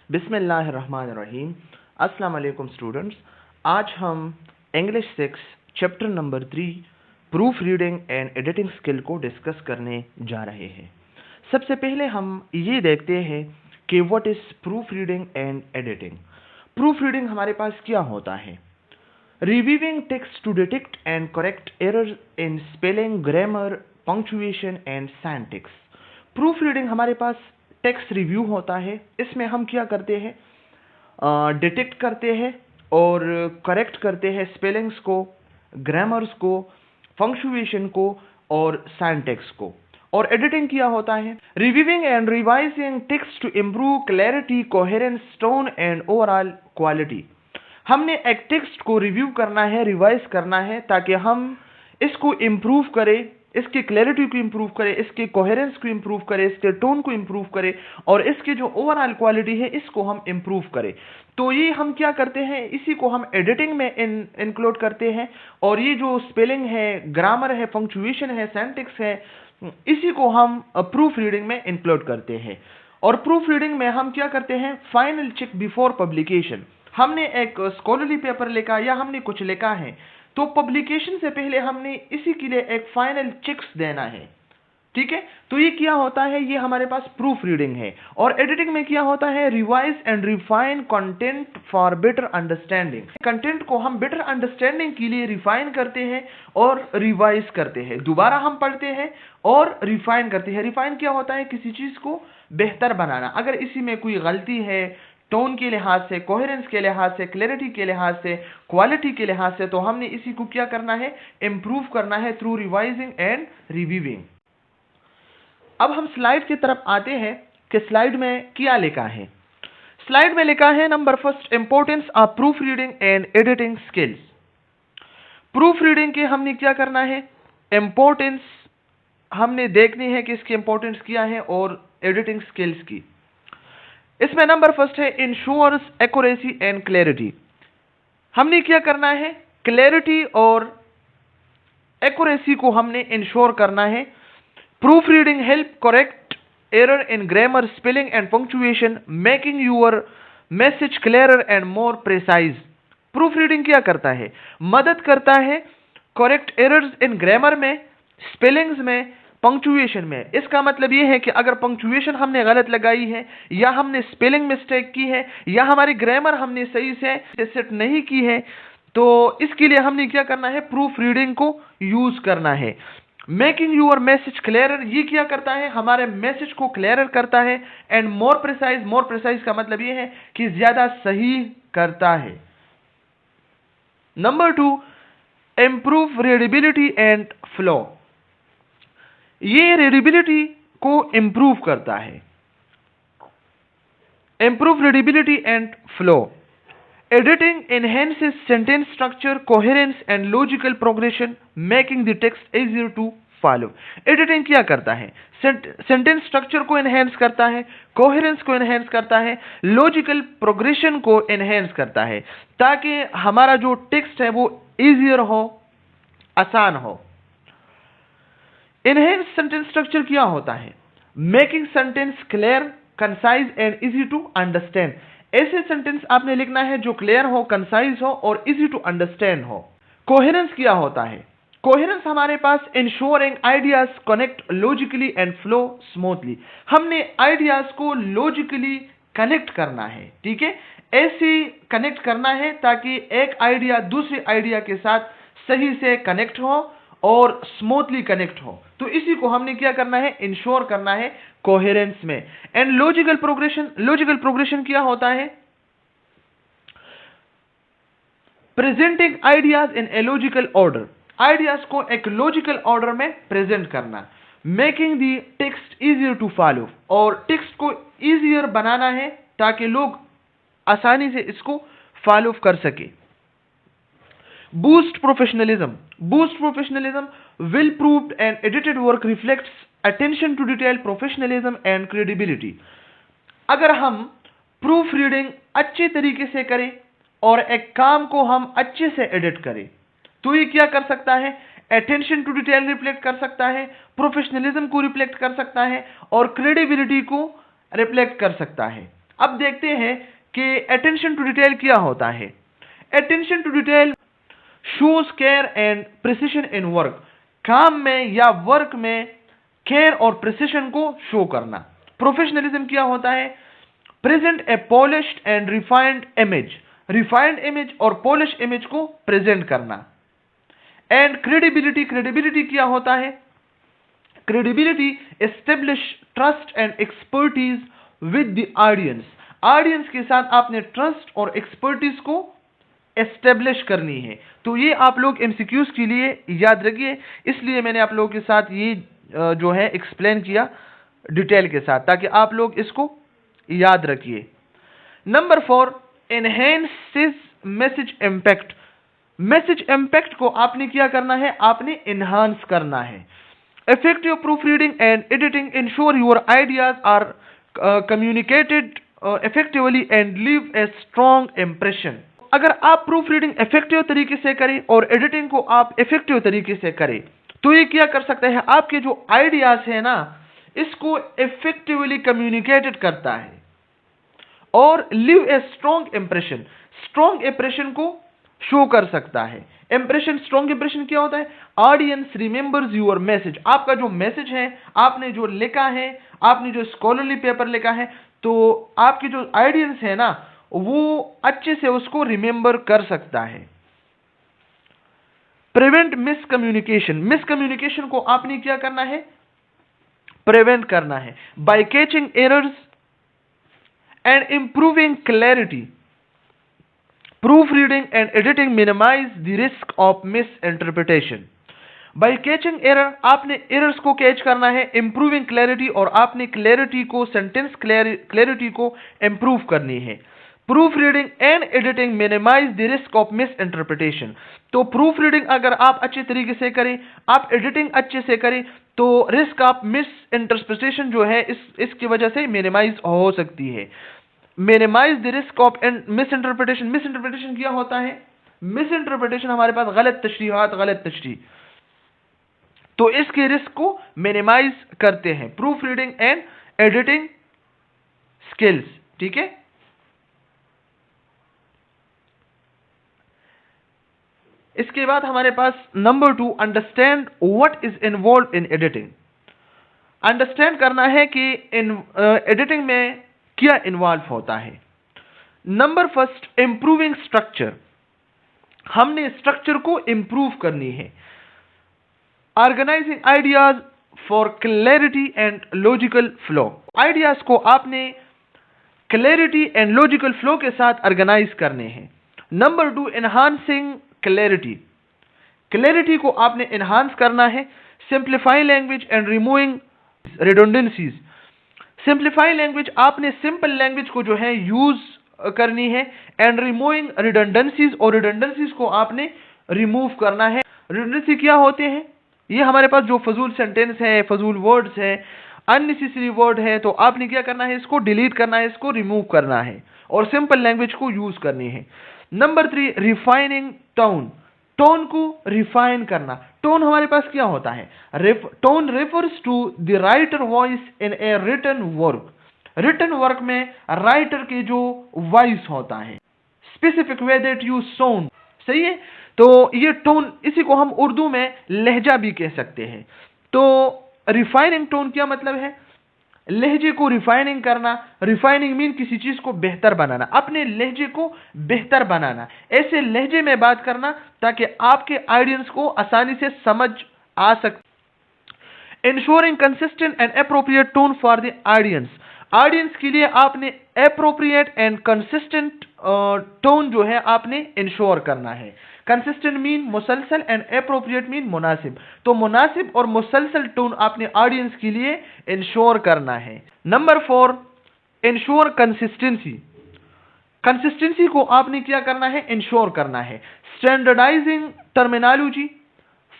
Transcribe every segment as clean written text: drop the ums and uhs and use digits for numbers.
बिस्मिल्लाहिर्रहमानिर्रहीम। अस्सलाम वालेकुम स्टूडेंट्स। आज हम English 6 chapter number 3 proof reading and editing skill को डिस्कस करने जा रहे हैं। सबसे पहले हम ये देखते हैं कि what is proofreading and editing. Proofreading हमारे पास क्या होता है? Reviewing text to detect and correct errors in spelling, grammar, punctuation and syntax. Proofreading हमारे पास टेक्स्ट रिव्यू होता है। इसमें हम क्या करते हैं? डिटेक्ट करते हैं और करेक्ट करते हैं स्पेलिंग्स को, ग्रामर्स को, पंक्चुएशन को और सिंटैक्स को। और एडिटिंग क्या होता है? Reviewing and revising text to improve clarity, coherence, tone and overall quality. हमने एक टेक्स्ट को रिव्यू करना है, रिवाइज करना है, ताकि हम इसको इम्प्रूव करें, इसकी क्लैरिटी को इम्प्रूव करें, इसके कोहेरेंस को इम्प्रूव करें, इसके टोन को इम्प्रूव करें और इसकी जो ओवरऑल क्वालिटी है इसको हम इम्प्रूव करें। तो ये हम क्या करते हैं? इसी को हम एडिटिंग में इंक्लूड करते हैं। और ये जो स्पेलिंग है, ग्रामर है, पंक्चुएशन है, सिंटैक्स है, इसी को हम प्रूफ रीडिंग में इंक्लूड करते हैं। और प्रूफ रीडिंग में हम क्या करते हैं? Final check before publication. हमने एक स्कॉलरली पेपर लिखा या हमने कुछ लिखा है, तो पब्लिकेशन से पहले हमने इसी के लिए एक फाइनल चेक्स देना है। ठीक है, तो ये क्या होता है? ये हमारे पास प्रूफ रीडिंग है। और एडिटिंग में क्या होता है? Revise and refine content for better understanding. Content को हम बेटर अंडरस्टैंडिंग के लिए रिफाइन करते हैं और रिवाइज करते हैं। दोबारा हम पढ़ते हैं और रिफाइन करते हैं। रिफाइन क्या होता है? किसी चीज को बेहतर बनाना। अगर इसी में कोई गलती है, टोन के लिहाज से, कोहेरेंस के लिहाज से, क्लैरिटी के लिहाज से, क्वालिटी के लिहाज से, तो हमने इसी को क्या करना है? इंप्रूव करना है थ्रू रिवाइजिंग एंड रिव्यूइंग। अब हम स्लाइड की तरफ आते हैं कि स्लाइड में क्या लिखा है। स्लाइड में लिखा है number first, importance of proof reading and editing skills. Proof reading के हमने क्या करना है? इंपॉर्टेंस हमने देखनी है कि इसकी इंपॉर्टेंस क्या है, और एडिटिंग स्किल्स की। इसमें नंबर फर्स्ट है इंश्योर्स एक्यूरेसी एंड क्लैरिटी। हमने क्या करना है? क्लैरिटी और एक्यूरेसी को हमने इंश्योर करना है। Proofreading help correct error in grammar, spelling and punctuation, making your message clearer and more precise. Proofreading क्या करता है? मदद करता है करेक्ट एरर्स इन ग्रामर में, स्पेलिंग्स में, पंक्चुएशन में। इसका मतलब यह है कि अगर पंक्चुएशन हमने गलत लगाई है, या हमने स्पेलिंग मिस्टेक की है, या हमारी ग्रामर हमने सही से सेट नहीं की है, तो इसके लिए हमने क्या करना है? प्रूफ रीडिंग को यूज करना है। मेकिंग यूर मैसेज क्लियरर, ये क्या करता है? हमारे मैसेज को क्लियरर करता है। And more precise, more precise का मतलब यह है कि ज्यादा सही करता है। Number 2, improve readability and flow. ये रीडेबिलिटी को इंप्रूव करता है। Improve readability and flow. Editing enhances sentence structure, coherence and logical progression, making the text easier to follow. Editing क्या करता है? सेंटेंस स्ट्रक्चर को एनहेंस करता है, कोहेरेंस को एनहेंस करता है, लॉजिकल प्रोग्रेशन को एनहेंस करता है, ताकि हमारा जो टेक्स्ट है वो इजियर हो, आसान हो। एनहेंस सेंटेंस स्ट्रक्चर क्या होता है? Making sentence clear, concise and easy to understand. ऐसे सेंटेंस आपने लिखना है जो क्लियर हो, कंसाइज हो और इजी टू अंडरस्टैंड हो। कोहेरेंस क्या होता है? कोहेरेंस हमारे पास ensuring ideas connect logically and flow smoothly. हमने आइडियाज को लॉजिकली कनेक्ट करना है। ठीक है, ऐसे कनेक्ट करना है ताकि एक आइडिया दूसरे आइडिया के साथ सही से कनेक्ट हो और स्मूथली कनेक्ट हो। तो इसी को हमने क्या करना है? इंश्योर करना है कोहेरेंस में। And logical progression, logical progression क्या होता है? Presenting ideas in a logical order. Ideas को एक लॉजिकल ऑर्डर में प्रेजेंट करना। Making the text easier to follow, और टेक्स्ट को इजियर बनाना है ताकि लोग आसानी से इसको फॉलो कर सके। Boost professionalism. Boost professionalism, well proved and edited work reflects attention to detail, professionalism and credibility। अगर हम प्रूफ रीडिंग अच्छे तरीके से करें और एक काम को हम अच्छे से एडिट करें, तो ये क्या कर सकता है? अटेंशन टू डिटेल रिफ्लेक्ट कर सकता है, प्रोफेशनलिज्म को रिफ्लेक्ट कर सकता है और क्रेडिबिलिटी को रिफ्लेक्ट कर सकता है। अब देखते हैं कि अटेंशन टू डिटेल क्या होता है। Attention to detail shows care and precision in work. काम में या वर्क में केयर और प्रिसिशन को शो करना। प्रोफेशनलिज्म क्या होता है? Present A polished and refined image. Refined image और पॉलिश इमेज को प्रेजेंट करना। एंड क्रेडिबिलिटी, क्रेडिबिलिटी क्या होता है? Credibility establish trust and expertise with the audience. Audience के साथ आपने ट्रस्ट और एक्सपर्टीज को एस्टेब्लिश करनी है। तो ये आप लोग एमसीक्यूज के लिए याद रखिए, इसलिए मैंने आप लोगों के साथ ये जो है एक्सप्लेन किया डिटेल के साथ, ताकि आप लोग इसको याद रखिए। Number 4, enhances message impact. Message impact को आपने क्या करना है? आपने एनहांस करना है। Effective proofreading and editing ensure your ideas are communicated effectively and leave a strong impression. अगर आप प्रूफ रीडिंग इफेक्टिव तरीके से करें और एडिटिंग को आप इफेक्टिव तरीके से करें, तो ये क्या कर सकता है? आपके जो आइडियाज है ना, इसको इफेक्टिवली कम्युनिकेटेड करता है और live a strong impression, strong impression को शो कर सकता है। इंप्रेशन, स्ट्रॉन्ग इंप्रेशन क्या होता है? Audience remembers your message. आपका जो मैसेज है, आपने जो लिखा है, आपने जो स्कॉलरली पेपर लिखा है, तो आपकी जो ऑडियंस है ना, वो अच्छे से उसको रिमेंबर कर सकता है। Prevent miscommunication. मिसकम्युनिकेशन को आपने क्या करना है? प्रिवेंट करना है by catching errors and improving clarity. Proofreading and editing minimize the risk of misinterpretation. By catching error, आपने errors को कैच करना है, improving clarity, और आपने clarity को, sentence clarity को improve करनी है। Proofreading and editing minimize the risk of misinterpretation. तो proofreading अगर आप अच्छे तरीके से करें, आप editing अच्छे से करें, तो risk of misinterpretation जो है इसकी वजह से minimize हो सकती है। Minimise the risk of misinterpretation. Misinterpretation क्या होता है? मिसइंटरप्रिटेशन हमारे पास गलत तशरीहात, गलत तशरीह, तो इसके रिस्क को मिनिमाइज करते हैं proofreading and editing skills. ठीक है, इसके बाद हमारे पास number 2, understand what is involve in editing. Understand करना है कि एडिटिंग में क्या इन्वॉल्व होता है। Number 1, improving structure. हमने स्ट्रक्चर को इंप्रूव करनी है। Organising ideas for clarity and logical flow. Ideas को आपने क्लैरिटी एंड लॉजिकल फ्लो के साथ ऑर्गेनाइज करने हैं। Number 2, enhancing clarity. क्लैरिटी को आपने एनहांस करना है। Simplify language and removing redundancies. Simplify language, आपने सिंपल लैंग्वेज को जो है यूज करनी है, एंड रिमूविंग रिडंडेंसीज, और रिडंडेंसीज को आपने रिमूव करना है। रिडंडेंसी क्या होते हैं? ये हमारे पास जो फजूल सेंटेंस है, फजूल वर्ड्स है, अननेसेसरी वर्ड है, तो आपने क्या करना है? इसको डिलीट करना है, इसको रिमूव करना है और सिंपल लैंग्वेज को यूज करनी है। Number 3, refining tone. टोन को रिफाइन करना। टोन हमारे पास क्या होता है? Tone refers to the writer voice in a written work. Written work में राइटर के जो वॉइस होता है, specific way that you sound. सही है, तो ये टोन, इसी को हम उर्दू में लहजा भी कह सकते हैं। तो रिफाइनिंग टोन क्या मतलब है? लहजे को रिफाइनिंग करना। रिफाइनिंग मीन किसी चीज को बेहतर बनाना, अपने लहजे को बेहतर बनाना, ऐसे लहजे में बात करना ताकि आपके ऑडियंस को आसानी से समझ आ सके। Ensuring consistent and appropriate tone for the audience. Audience के लिए आपने अप्रोप्रिएट एंड कंसिस्टेंट टोन जो है आपने इंश्योर करना है। कंसिस्टेंट मीन मुसलसल एंड अप्रोप्रिएट मीन मुनासिब। तो मुनासिब और मुसलसल टोन आपने ऑडियंस के लिए इंश्योर करना है। Number 4, ensure consistency. कंसिस्टेंसी को आपने क्या करना है? इंश्योर करना है। Standardising terminology,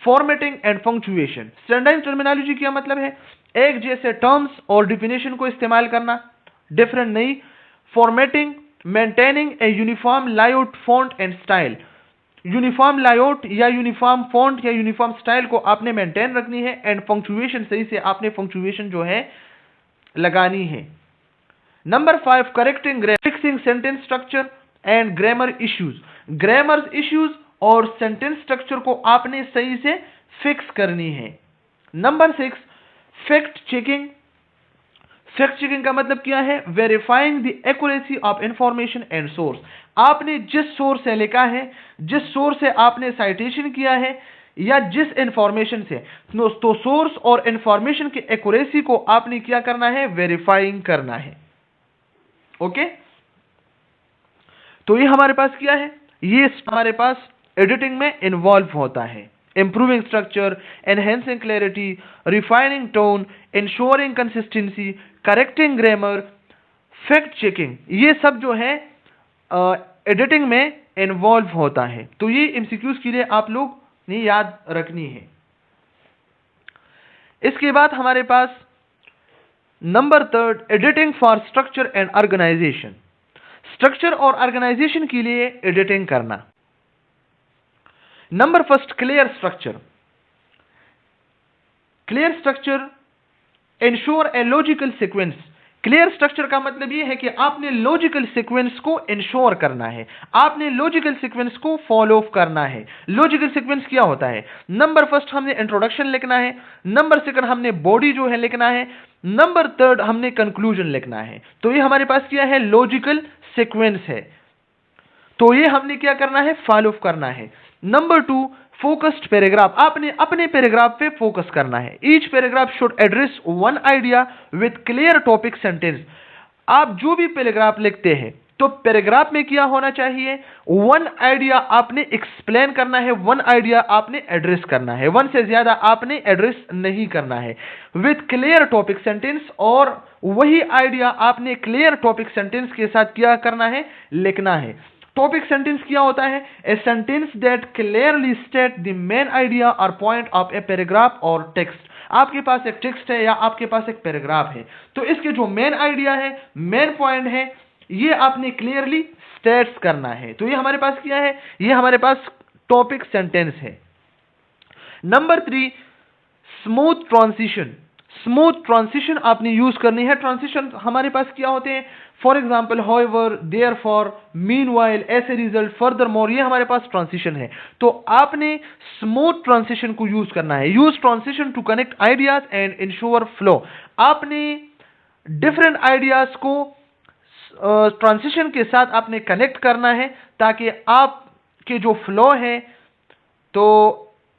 formatting and punctuation. Standardise terminology क्या मतलब है? एक जैसे टर्म्स और डिफिनेशन को इस्तेमाल करना, डिफरेंट नहीं। Formatting, maintaining a uniform layout, font and style. Uniform layout या यूनिफॉर्म फॉन्ट या यूनिफॉर्म स्टाइल को आपने मेंटेन रखनी है, एंड पंक्चुएशन, सही से आपने पंक्चुएशन जो है लगानी है। Number 5, correcting fixing sentence structure and grammar issues. Grammar issues और सेंटेंस स्ट्रक्चर को आपने सही से फिक्स करनी है। Number 6, fact checking. Fact checking का मतलब क्या है? Verifying the accuracy of information and source. आपने जिस सोर्स से लिखा है, जिस सोर्स से आपने साइटेशन किया है, या जिस इंफॉर्मेशन से, तो सोर्स और इंफॉर्मेशन की एक्यूरेसी को आपने क्या करना है? वेरीफाइंग करना है। ओके, तो ये हमारे पास क्या है? ये हमारे पास एडिटिंग में इन्वॉल्व होता है। Improving structure, enhancing clarity, refining tone, ensuring consistency, correcting grammar, fact checking, ये सब जो है एडिटिंग में इन्वॉल्व होता है। तो ये एमसीक्यूज के लिए आप लोग ने याद रखनी है। इसके बाद हमारे पास number 3, editing for structure and organisation. Structure और ऑर्गेनाइजेशन के लिए एडिटिंग करना। Number 1, clear structure. Clear structure ensure a logical sequence. Clear structure का मतलब यह है कि आपने लॉजिकल सीक्वेंस को इंश्योर करना है, आपने लॉजिकल सीक्वेंस को फॉलो करना है। लॉजिकल सीक्वेंस क्या होता है? नंबर 1 हमने इंट्रोडक्शन लिखना है, नंबर 2 हमने बॉडी जो है लिखना है, नंबर 3 हमने कंक्लूजन लिखना है। तो ये हमारे पास क्या है? लॉजिकल सीक्वेंस है। तो ये हमने क्या करना है? फॉलो करना है। Number 2, focused paragraph. आपने अपने पैराग्राफ पे फोकस करना है। Each paragraph should address one idea with clear topic sentence. आप जो भी पैराग्राफ लिखते हैं तो पैराग्राफ में क्या होना चाहिए? वन आइडिया आपने एक्सप्लेन करना है, वन आइडिया आपने एड्रेस करना है, वन से ज्यादा आपने एड्रेस नहीं करना है। विथ क्लियर टॉपिक सेंटेंस, और वही आइडिया आपने क्लियर टॉपिक सेंटेंस के साथ क्या करना है? लिखना है। टॉपिक सेंटेंस क्या होता है? A sentence that clearly state the main idea और पॉइंट ऑफ ए पैराग्राफ और टेक्स्ट। आपके पास एक टेक्स्ट है या आपके पास एक पैराग्राफ है, तो इसके जो मेन आइडिया है, मेन पॉइंट है, ये आपने क्लियरली स्टेट्स करना है। तो ये हमारे पास क्या है? ये हमारे पास टॉपिक सेंटेंस है। Number 3, smooth transition. Smooth transition आपने यूज करनी है। ट्रांजिशन हमारे पास क्या होते हैं? For example, however, therefore, meanwhile, ऐसे रिजल्ट, फर्दरमोर, ये हमारे पास ट्रांजिशन है। तो आपने स्मूथ ट्रांजिशन को यूज करना है। Use transition to connect ideas and ensure flow. आपने डिफरेंट आइडियाज को ट्रांजिशन के साथ आपने कनेक्ट करना है, ताकि आपके जो फ्लो है, तो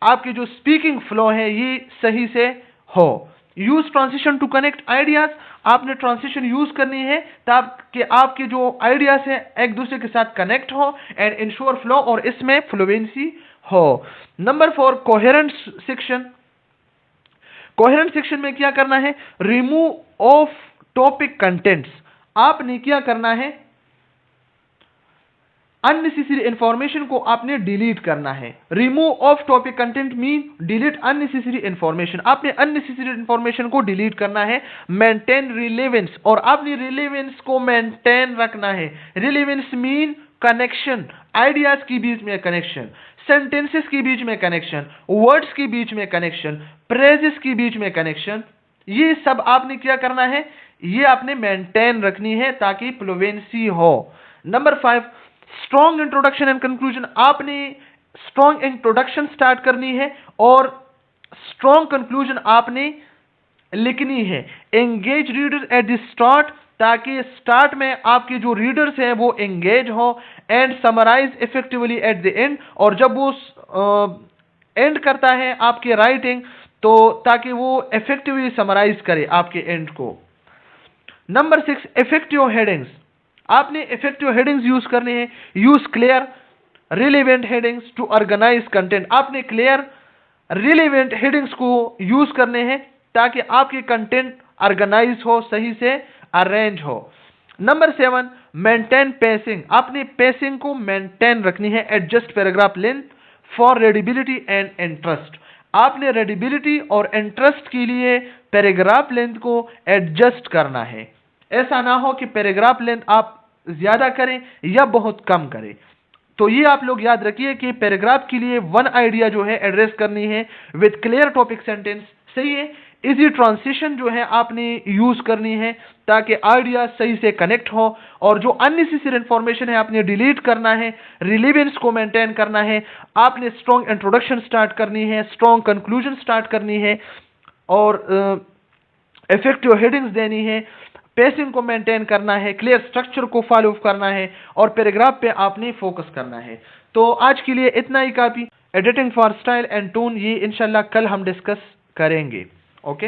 आपके जो स्पीकिंग फ्लो है, ये सही से हो। Use transition to connect ideas. आपने ट्रांजिशन यूज करनी है ताकि आपके जो आइडियाज है एक दूसरे के साथ कनेक्ट हो, एंड इंश्योर फ्लो, और इसमें फ्लुएंसी हो। Number 4, coherent section. Coherent section में क्या करना है? Remove of topic contents. आपने क्या करना है? अननेसेसरी इंफॉर्मेशन को आपने डिलीट करना है। Remove of topic content mean delete unnecessary information. आपने अननेसेसरी इंफॉर्मेशन को डिलीट करना है। मेंटेन रिलेवेंस, और आपने रिलेवेंस को मेंटेन रखना है। रिलेवेंस मीन कनेक्शन, आइडियाज के बीच में कनेक्शन, सेंटेंसेस के बीच में कनेक्शन, वर्ड्स के बीच में कनेक्शन, फ्रेजेस के बीच में कनेक्शन, ये सब आपने क्या करना है? ये आपने मेंटेन रखनी है ताकि फ्लुएंसी हो। Number 5, strong introduction and conclusion. आपने स्ट्रॉन्ग इंट्रोडक्शन स्टार्ट करनी है और स्ट्रॉन्ग कंक्लूजन आपने लिखनी है। Engage reader at the start, ताकि स्टार्ट में आपके जो रीडर्स हैं वो एंगेज हो, and summarise effectively at the end, और जब वो एंड करता है आपके राइटिंग, तो ताकि वो इफेक्टिवली समराइज करे आपके एंड को। Number 6, effective headings. आपने इफेक्टिव हेडिंग्स यूज करने हैं। Use clear relevant headings to organise content. आपने क्लियर रिलेवेंट हेडिंग्स को यूज करने हैं ताकि आपके कंटेंट ऑर्गेनाइज हो, सही से अरेंज हो। Number 7, maintain pacing. आपने पेसिंग को मेंटेन रखनी है। Adjust paragraph length for readability and interest. आपने रीडेबिलिटी और इंटरेस्ट के लिए पैराग्राफ लेंथ को एडजस्ट करना है। ऐसा ना हो कि पैराग्राफ लेंथ आप ज्यादा करें या बहुत कम करें। तो ये आप लोग याद रखिए कि पैराग्राफ के लिए वन आइडिया जो है एड्रेस करनी है विद क्लियर टॉपिक सेंटेंस, सही है। इजी ट्रांजिशन जो है आपने यूज करनी है ताकि आइडिया सही से कनेक्ट हो, और जो अननेसेसरी इंफॉर्मेशन है आपने डिलीट करना है, रिलेवेंस को मेंटेन करना है, आपने स्ट्रॉन्ग इंट्रोडक्शन स्टार्ट करनी है, स्ट्रॉन्ग कंक्लूजन स्टार्ट करनी है, और इफेक्टिव हेडिंग्स देनी है, पेसिंग को मेंटेन करना है, क्लियर स्ट्रक्चर को फॉलो करना है, और पैराग्राफ पे आपने फोकस करना है। तो आज के लिए इतना ही काफी। Editing for style and tone ये इंशाल्लाह कल हम डिस्कस करेंगे। ओके।